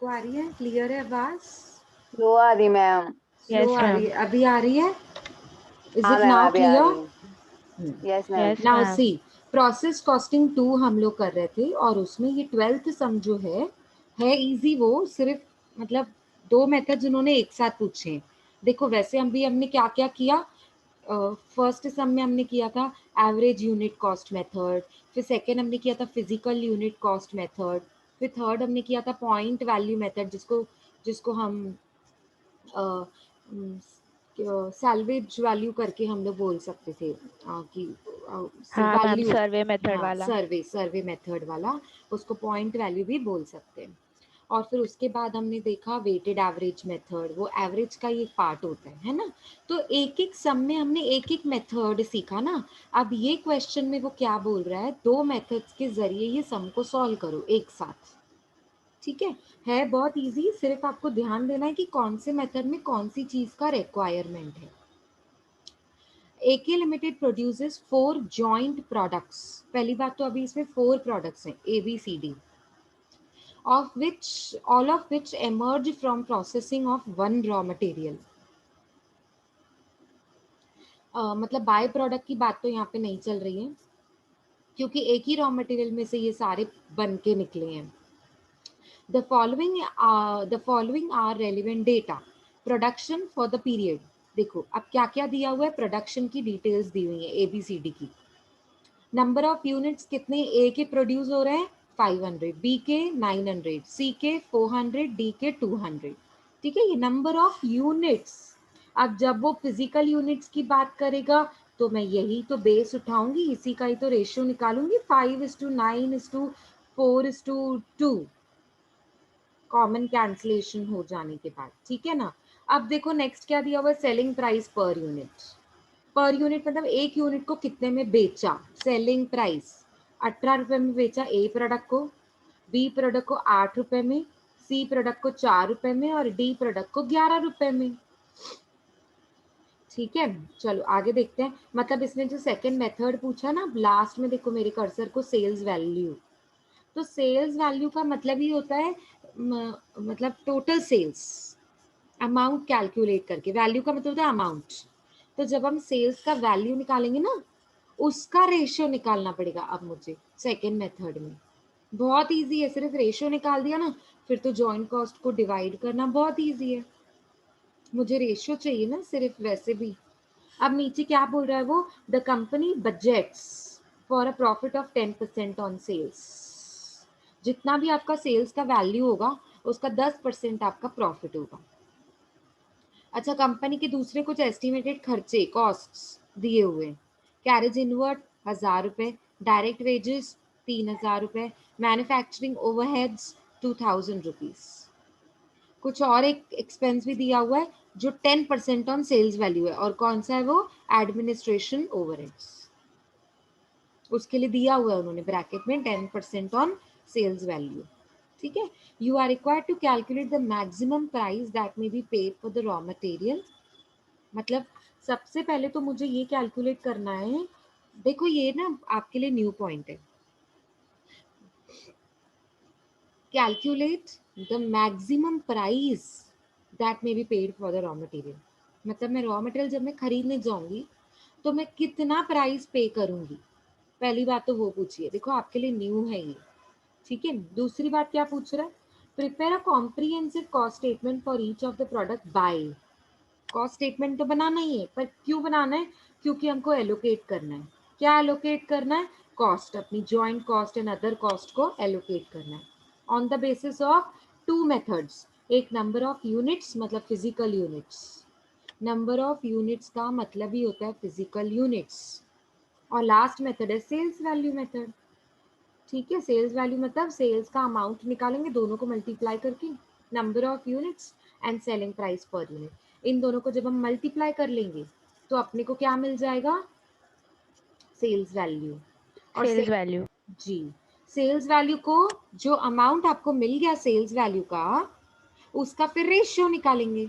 सबको आ रही है? क्लियर है आवाज? स्लो आ रही मैम। स्लो यस आ रही मैम। है? अभी आ रही है? इज हाँ इट मैम नाउ अभी आ रही क्लियर? है। Yes ma'am. Yes now ma'am. See, process costing 2 हम लोग कर रहे थे और उसमें ये 12th सम जो है इजी। वो सिर्फ मतलब 2 मेथड्स उन्होंने एक साथ पूछे हैं। देखो वैसे हमने क्या क्या किया। फर्स्ट सम में हमने किया था एवरेज यूनिट कॉस्ट मेथड, फिर सेकेंड हमने किया था फिजिकल यूनिट कॉस्ट मेथड, फिर थर्ड हमने किया था पॉइंट वैल्यू मेथड जिसको जिसको हम सैल्वेज वैल्यू करके हम लोग बोल सकते थे कि हाँ मैम, वैल्यू। सर्वे मेथड हाँ, वाला। सर्वे मेथड वाला, उसको पॉइंट वैल्यू भी बोल सकते हैं। और फिर उसके बाद हमने देखा वेटेड एवरेज मेथड, वो एवरेज का ही पार्ट होता है ना। तो एक एक सम में हमने एक एक मेथड सीखा ना। अब ये क्वेश्चन में वो क्या बोल रहा है, 2 मेथड्स के जरिए ये सम को सॉल्व करो एक साथ। ठीक है बहुत इजी। सिर्फ आपको ध्यान देना है कि कौन से मेथड में कौन सी चीज का रिक्वायरमेंट है। AK limited produces 4 joint products. पहली बात तो अभी इसमें 4 प्रोडक्ट्स हैं ABCD, all of which emerge from processing of one raw material. मतलब बाय प्रोडक्ट की बात तो यहाँ पे नहीं चल रही है क्योंकि एक ही रॉ मटेरियल में से ये सारे बन के निकले हैं। The following are relevant data. Production for the period. देखो अब क्या क्या दिया हुआ है, प्रोडक्शन की डिटेल्स दी हुई है ABCD की। नंबर ऑफ यूनिट्स कितने ए के प्रोड्यूस हो रहे हैं 500, बी के 900, सी के 400, डी के 200। ठीक है, ये नंबर ऑफ यूनिट्स। अब जब वो फिजिकल यूनिट्स की बात करेगा तो मैं यही तो बेस उठाऊंगी, इसी का ही तो रेशियो निकालूंगी 5:9:4:2 कॉमन कैंसलेशन हो जाने के बाद। ठीक है ना। अब देखो नेक्स्ट क्या दिया हुआ है, selling price per unit. Per unit मतलब एक यूनिट को कितने में बेचा, सेलिंग प्राइस 18 रुपए में बेचा ए प्रोडक्ट को, बी प्रोडक्ट को 8 रुपए में, सी प्रोडक्ट को 4 रुपए में और डी प्रोडक्ट को 11 रुपए में। ठीक है, चलो आगे देखते हैं। मतलब इसने जो सेकंड मेथड पूछा ना, लास्ट में देखो मेरे कर्सर को सेल्स वैल्यू। तो सेल्स वैल्यू का मतलब ही होता है मतलब टोटल सेल्स अमाउंट कैलकुलेट करके। वैल्यू का मतलब होता है अमाउंट। तो जब हम सेल्स का वैल्यू निकालेंगे ना, उसका रेशियो निकालना पड़ेगा अब मुझे सेकेंड मेथड में। बहुत इजी है, सिर्फ रेशियो निकाल दिया ना, फिर तो जॉइंट कॉस्ट को डिवाइड करना बहुत इजी है। मुझे रेशियो चाहिए ना सिर्फ, वैसे भी। अब नीचे क्या बोल रहा है वो, the company budgets for a profit of 10% on sales. जितना भी आपका सेल्स का वैल्यू होगा उसका 10% आपका प्रॉफिट होगा। अच्छा, कंपनी के दूसरे कुछ एस्टिमेटेड खर्चे कॉस्ट्स दिए हुए, कैरेज इनवर्ट 1000 रुपए, डायरेक्ट वेजेस 3000 रुपए, मैन्युफैक्चरिंग ओवरहेड्स 2000 रुपीज। कुछ और एक एक्सपेंस भी दिया हुआ है जो 10% ऑन सेल्स वैल्यू है, और कौन सा है वो, एडमिनिस्ट्रेशन ओवरहेड्स। उसके लिए दिया हुआ है उन्होंने ब्रैकेट में 10% ऑन सेल्स वैल्यू। ठीक है, you are required to calculate the maximum price that may be paid for the raw material. मतलब सबसे पहले तो मुझे ये कैलकुलेट करना है। देखो ये ना आपके लिए न्यू पॉइंट है, calculate the maximum price that may be paid for the raw material. मतलब मैं रॉ मटेरियल जब मैं खरीदने जाऊंगी तो मैं कितना प्राइस पे करूंगी, पहली बात तो वो पूछिए। देखो आपके लिए न्यू है ये। ठीक है, दूसरी बात क्या पूछ रहा है, prepare a comprehensive cost statement for each of the product by. Cost statement तो बनाना ही है, पर क्यों बनाना है, क्योंकि हमको एलोकेट करना है। क्या एलोकेट करना है, कॉस्ट, अपनी joint cost and other cost को एलोकेट करना है on the basis of 2 methods. एक नंबर ऑफ यूनिट्स मतलब physical units, number of units का मतलब ही होता है फिजिकल यूनिट्स, और लास्ट मेथड है सेल्स वैल्यू मेथड। ठीक है, सेल्स वैल्यू मतलब सेल्स का अमाउंट निकालेंगे दोनों को मल्टीप्लाई करके, number of units and selling price per unit. इन दोनों को जब हम मल्टीप्लाई कर लेंगे तो अपने को क्या मिल जाएगा, सेल्स वैल्यू। और सेल्स वैल्यू। जी, सेल्स वैल्यू को जो अमाउंट आपको मिल गया सेल्स वैल्यू का, उसका फिर रेशियो निकालेंगे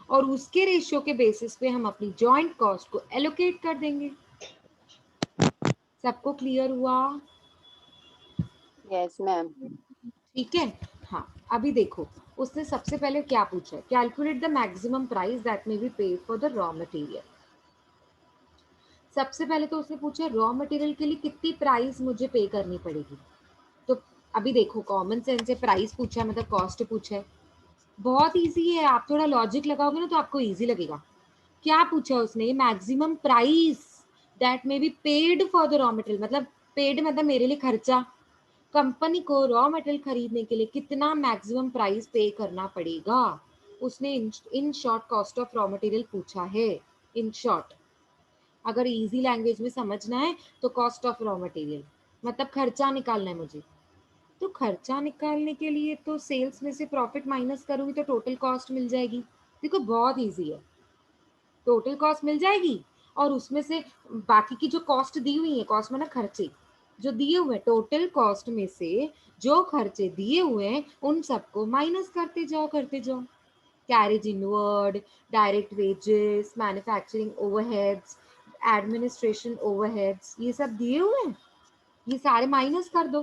और उसके रेशियो के बेसिस पे हम अपनी जॉइंट कॉस्ट को एलोकेट कर देंगे। सबको क्लियर हुआ? Yes ma'am. ठीक है, हाँ, अभी देखो उसने सबसे पहले क्या पूछा है, calculate the maximum price that may be paid for the raw material. सबसे पहले तो उसने पूछा रॉ मटेरियल के लिए कितनी प्राइस मुझे पे करनी पड़ेगी। तो अभी देखो कॉमन सेंस से प्राइस पूछा है मतलब कॉस्ट पूछा है, बहुत इजी है, आप थोड़ा लॉजिक लगाओगे ना तो आपको इजी लगेगा। क्या पूछा उसने, maximum price that may be paid for the raw material, मतलब पेड मतलब मेरे लिए खर्चा, कंपनी को रॉ मटेरियल खरीदने के लिए कितना मैक्सिमम प्राइस पे करना पड़ेगा। उसने in short cost of raw material पूछा है। इन शॉर्ट अगर इजी लैंग्वेज में समझना है तो कॉस्ट ऑफ रॉ मटेरियल मतलब खर्चा निकालना है मुझे। तो खर्चा निकालने के लिए तो सेल्स में से प्रॉफिट माइनस करूंगी तो टोटल कॉस्ट मिल जाएगी। देखो बहुत इजी है, टोटल कॉस्ट मिल जाएगी और उसमें से बाकी की जो कॉस्ट दी हुई है, कॉस्ट मतलब खर्चे जो दिए हुए हैं, टोटल कॉस्ट में से जो खर्चे दिए हुए हैं उन सबको माइनस करते जाओ। Carriage inward, direct wages, manufacturing overheads, administration overheads, ये सब दिए हुए हैं, ये सारे माइनस कर दो।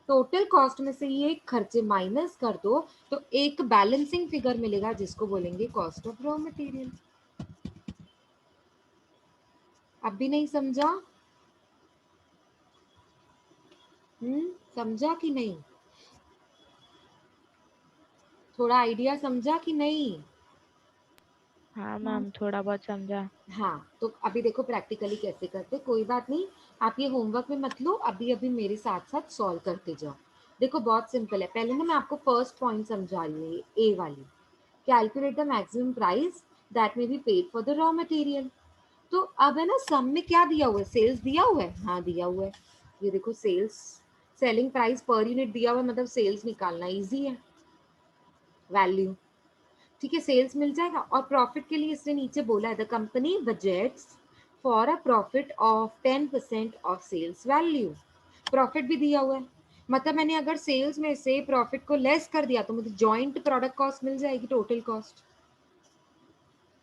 टोटल कॉस्ट में से ये खर्चे माइनस कर दो तो एक बैलेंसिंग फिगर मिलेगा जिसको बोलेंगे कॉस्ट ऑफ रॉ मटेरियल। अब भी नहीं समझा? समझा कि नहीं? थोड़ा आइडिया समझा कि नहीं? हाँ मैम, थोड़ा बहुत समझा। हाँ, तो अभी देखो प्रैक्टिकली कैसे करते, कोई बात नहीं, आप ये होमवर्क में मत लो, अभी अभी मेरे साथ साथ सॉल्व करते जाओ। देखो बहुत सिंपल है, पहले ना मैं आपको फर्स्ट पॉइंट समझा रही हूँ, ए वाली, calculate the maximum price that may be paid for the raw material. तो अब है ना सम में क्या दिया हुआ है, सेल्स दिया हुआ है, हाँ दिया हुआ है, ये देखो sales, selling price per unit दिया हुआ है, मतलब सेल्स निकालना इजी है, वैल्यू, ठीक है, सेल्स मिल जाएगा। और प्रॉफिट के लिए इसने नीचे बोला है the company budgets for a profit of 10% of sales value, profit भी दिया हुआ है, मतलब मैंने अगर सेल्स में से प्रॉफिट को लेस कर दिया तो मुझे जॉइंट प्रोडक्ट कॉस्ट मिल जाएगी, टोटल कॉस्ट,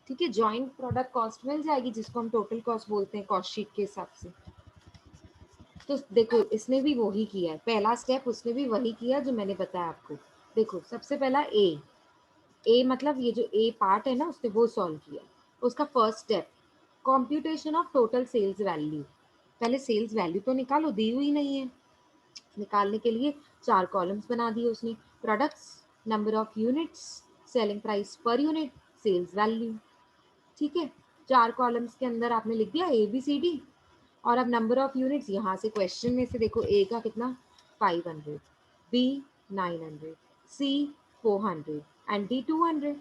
ठीक है, जॉइंट प्रोडक्ट कॉस्ट मिल जाएगी जिसको हम टोटल कॉस्ट बोलते हैं कॉस्ट शीट के हिसाब से। तो देखो इसने भी वही किया है, पहला स्टेप उसने भी वही किया जो मैंने बताया आपको। देखो सबसे पहला ए मतलब ये जो ए पार्ट है ना उसने वो सॉल्व किया। उसका first step computation of total sales value, पहले सेल्स वैल्यू तो निकालो, दी हुई नहीं है, निकालने के लिए 4 कॉलम्स बना दिए उसने, products, number of units, selling price per unit, sales value, ठीक है, 4 कॉलम्स के अंदर आपने लिख दिया ए बी सी डी। और अब नंबर ऑफ यूनिट्स यहाँ से क्वेश्चन में से देखो ए का कितना 500, B 900, C 400 and D 200,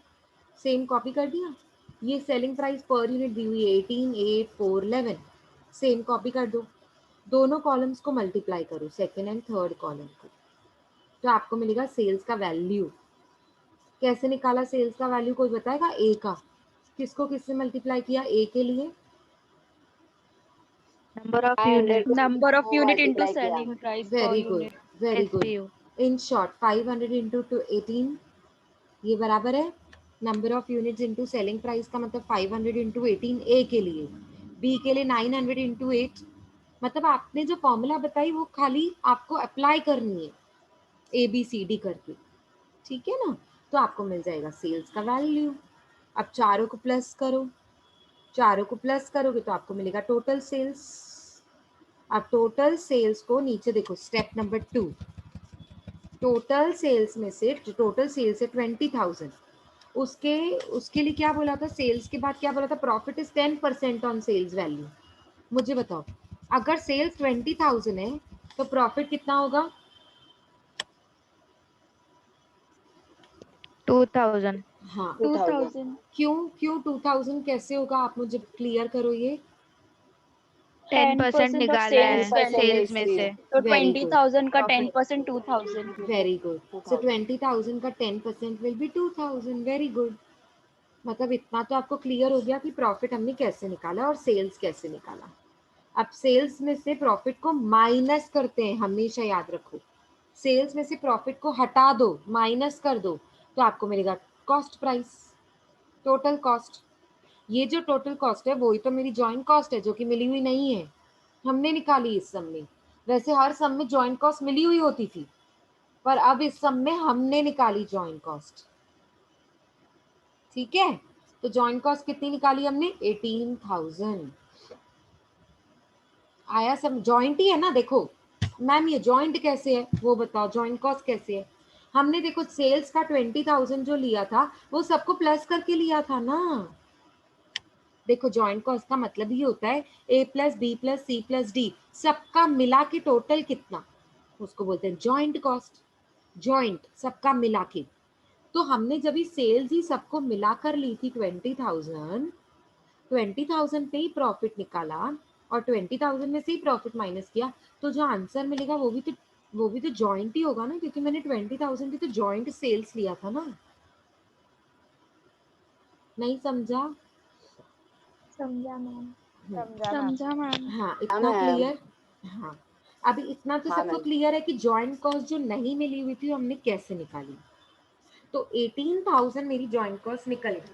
same copy कर दिया। ये सेलिंग प्राइस पर यूनिट दी हुई है 18,8,411, सेम कॉपी कर दो, दोनों कॉलम्स को मल्टीप्लाई करो सेकेंड एंड थर्ड कॉलम को, तो आपको मिलेगा सेल्स का वैल्यू। कैसे निकाला सेल्स का वैल्यू कोई बताएगा, ए का किसको किससे मल्टीप्लाई किया, ए के लिए नंबर ऑफ 500 यूनिट। को number of unit into multiply किया। सेलिंग प्राइस पर very good, unit. Very good, SPU। In short 500 into 18 ये बराबर है number of units into selling price का मतलब 500 इंटू 18 ए के लिए, बी के लिए 900 इंटू 8, मतलब आपने जो फॉर्मूला बताई वो खाली आपको अप्लाई करनी है ए बी सी डी करके, ठीक है ना, तो आपको मिल जाएगा सेल्स का वैल्यू। अब चारों को प्लस करो, चारों को प्लस करोगे तो आपको मिलेगा टोटल सेल्स। अब टोटल सेल्स को नीचे देखो स्टेप नंबर 2, टोटल सेल्स में से टोटल सेल्स है 20,000, उसके उसके लिए क्या बोला था, सेल्स के बाद क्या बोला था, profit is 10% on sales value. मुझे बताओ अगर सेल्स 20,000 है तो प्रॉफिट कितना होगा, 2000। हाँ 2000। 2000। क्यों क्यों 2000 कैसे होगा, आप मुझे क्लियर करो ये। 10% 10% ऑफ निकाला है सेल्स 10% वैल्यू, सेल्स में इसलिए से। तो वेरी गुड, 20,000 का प्रॉफिट। 10% 2000। वेरी गुड, सो 2000। 20,000 का 10% विल बी 2000, वेरी गुड। मतलब इतना तो आपको क्लियर हो गया कि प्रॉफिट हमने कैसे निकाला और सेल्स कैसे निकाला। अब सेल्स में से प्रॉफिट को माइनस करते हैं, हमेशा याद रखो, सेल्स में से प्रॉफिट को हटा दो, माइनस कर दो, तो आपको मिलेगा कॉस्ट प्राइस, टोटल कॉस्ट। ये जो टोटल कॉस्ट है वही तो मेरी जॉइंट कॉस्ट है जो कि मिली हुई नहीं है, हमने निकाली इस सम में, वैसे हर सम में जॉइंट कॉस्ट मिली हुई होती थी, पर अब इस सब में हमने निकाली जॉइंट कॉस्ट, ठीक है। तो जॉइंट कॉस्ट कितनी निकाली हमने, 18,000। आया सब, जॉइंट ही है ना। देखो मैम ये जॉइंट कैसे है वो बताओ, जॉइंट कॉस्ट कैसे है। हमने देखो सेल्स का 20,000 जो लिया था वो सबको प्लस करके लिया था ना। देखो जॉइंट कॉस्ट का मतलब ही होता है a plus b plus c plus d सबका मिला के टोटल कितना, उसको बोलते हैं जॉइंट कॉस्ट। जॉइंट सबका मिला के। तो हमने जब ही सेल्स ही सबको मिलाकर ली थी 20,000, 20,000 पे ही प्रॉफिट निकाला और 20,000 में से ही प्रॉफिट माइनस किया, तो जो आंसर मिलेगा वो भी तो जॉइंट ही होगा ना, क्योंकि मैंने 20,000 की तो जॉइंट सेल्स लिया था ना। नहीं समझा? समझा मैम। समझा मैम। समझा मैम। हाँ हाँ इतना मैम। क्लियर। हाँ अभी इतना तो हाँ सबको मैम। क्लियर है कि जॉइंट कॉस्ट जो नहीं मिली हुई थी हमने कैसे निकाली। तो 18,000 मेरी जॉइंट कॉस्ट निकल गई,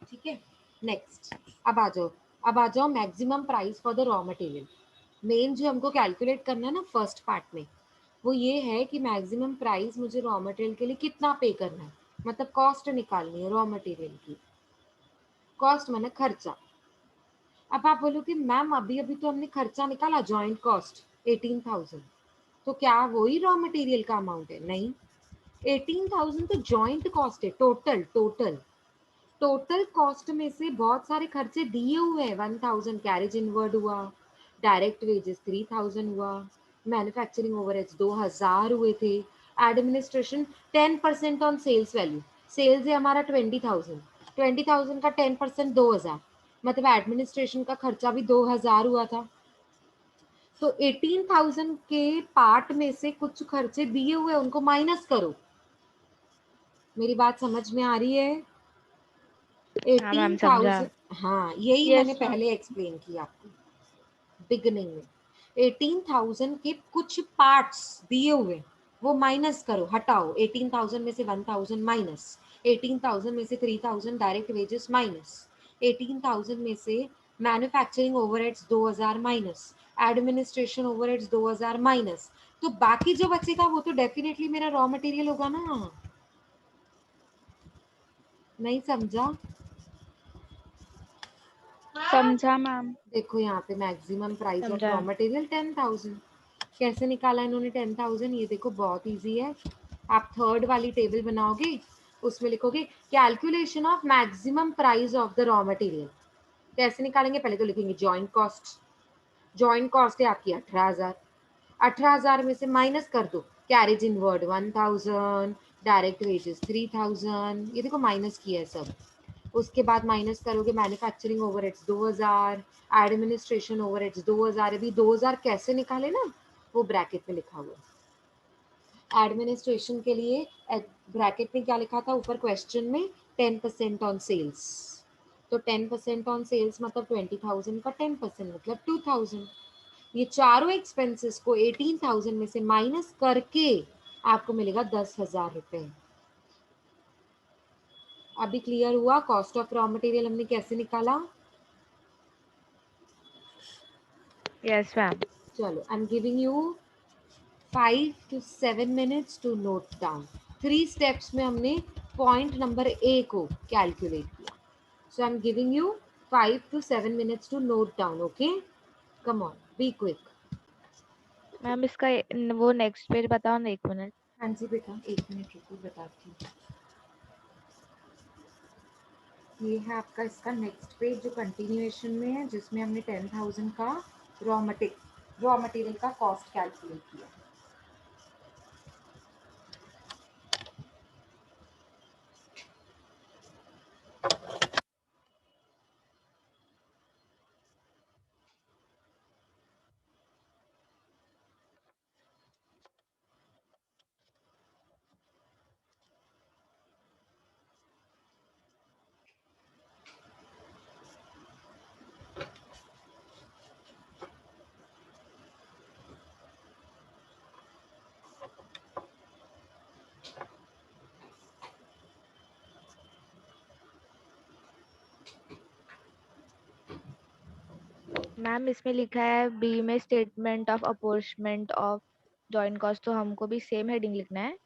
ठीक है। नेक्स्ट अब आ जाओ maximum price for the raw material. Main जो हमको कैलकुलेट करना है ना फर्स्ट पार्ट में, वो ये है कि मैक्सिमम प्राइस मुझे रॉ मटेरियल के लिए कितना पे करना है, मतलब कॉस्ट निकालनी है रॉ मटेरियल की। कॉस्ट माने खर्चा। अब आप बोलो कि मैम अभी अभी तो हमने खर्चा निकाला जॉइंट कॉस्ट 18,000, तो क्या वही रॉ मटेरियल का अमाउंट है? नहीं, 18,000 तो जॉइंट कॉस्ट है, टोटल टोटल टोटल कॉस्ट में से बहुत सारे खर्चे दिए हुए हैं। 1,000 कैरेज इनवर्ड हुआ, डायरेक्ट वेजेस 3,000 हुआ, मैन्युफैक्चरिंग ओवरहेड्स 2,000 हुए थे, administration 10% on sales value. Sales है हमारा 20,000, 20,000 का 10% 2,000, मतलब एडमिनिस्ट्रेशन का खर्चा भी 2,000 हुआ था। तो 18,000 के पार्ट में से कुछ खर्चे दिए हुए उनको माइनस करो। मेरी बात समझ में आ रही है? हाँ मैम, एटीन समझा। थाउजेंड हाँ यही मैंने यस मैम। पहले एक्सप्लेन किया आपको बिगनिंग में। 18,000 के कुछ पार्ट्स दिए हुए वो माइनस करो, हटाओ। 18,000 में से 1,000 माइनस, 18,000 में से 3,000 डायरेक्ट वेजेस माइनस, 18,000 में से manufacturing overheads 2,000 minus, administration overheads 2,000 minus. तो बाकी जो बचेगा वो तो डेफिनेटली मेरा रॉ मटेरियल होगा ना। नहीं समझा? समझा मैम। देखो यहाँ पे मैक्सिमम प्राइस ऑफ समझा। Raw material 10,000। कैसे निकाला इन्होंने 10,000? ये देखो बहुत इजी है। आप थर्ड वाली टेबल बनाओगे, उसमें लिखोगे calculation of maximum price of the raw material. कैसे निकालेंगे? पहले तो लिखेंगे जॉइंट कॉस्ट। जॉइंट कॉस्ट है आपकी 18,000, 18,000 में से माइनस कर दो कैरेज इनवर्ड 1,000, डायरेक्ट वेजेस 3,000, ये देखो माइनस किया है सब। उसके बाद माइनस करोगे मैन्युफैक्चरिंग ओवरहेड्स 2,000, एडमिनिस्ट्रेशन ओवरहेड्स 2,000। अभी 2,000 कैसे निकाले ना, वो ब्रैकेट में लिखा हुआ है। एडमिनिस्ट्रेशन के लिए ब्रैकेट में क्या लिखा था ऊपर क्वेश्चन में, 10% ऑन सेल्स। तो 10% ऑन सेल्स मतलब 20,000 का 10% मतलब 2,000। ये चारों एक्सपेंसेस को 18,000 में से माइनस करके आपको मिलेगा 10,000 रुपए। अभी क्लियर हुआ कॉस्ट ऑफ रॉ मटेरियल हमने कैसे निकाला? Yes ma'am. चलो I am giving you 5 to 7 minutes to note down. 3 steps में हमने पॉइंट नंबर ए को कैलकुलेट किया। So I am giving you 5 to 7 minutes to note down. Okay, come on, be quick. Ma'am इसका वो next page बताओ ना, 1 minute. हाँ जी बेटा, 1 मिनट रुको बताती हूँ। ये है आपका इसका नेक्स्ट पेज जो कंटिन्यूएशन में है, जिसमें हमने 10,000 का रॉ मटेरियल का कॉस्ट कैलकुलेट किया। मैम इसमें लिखा है बी में statement of apportionment of joint cost तो हमको भी सेम हेडिंग लिखना है।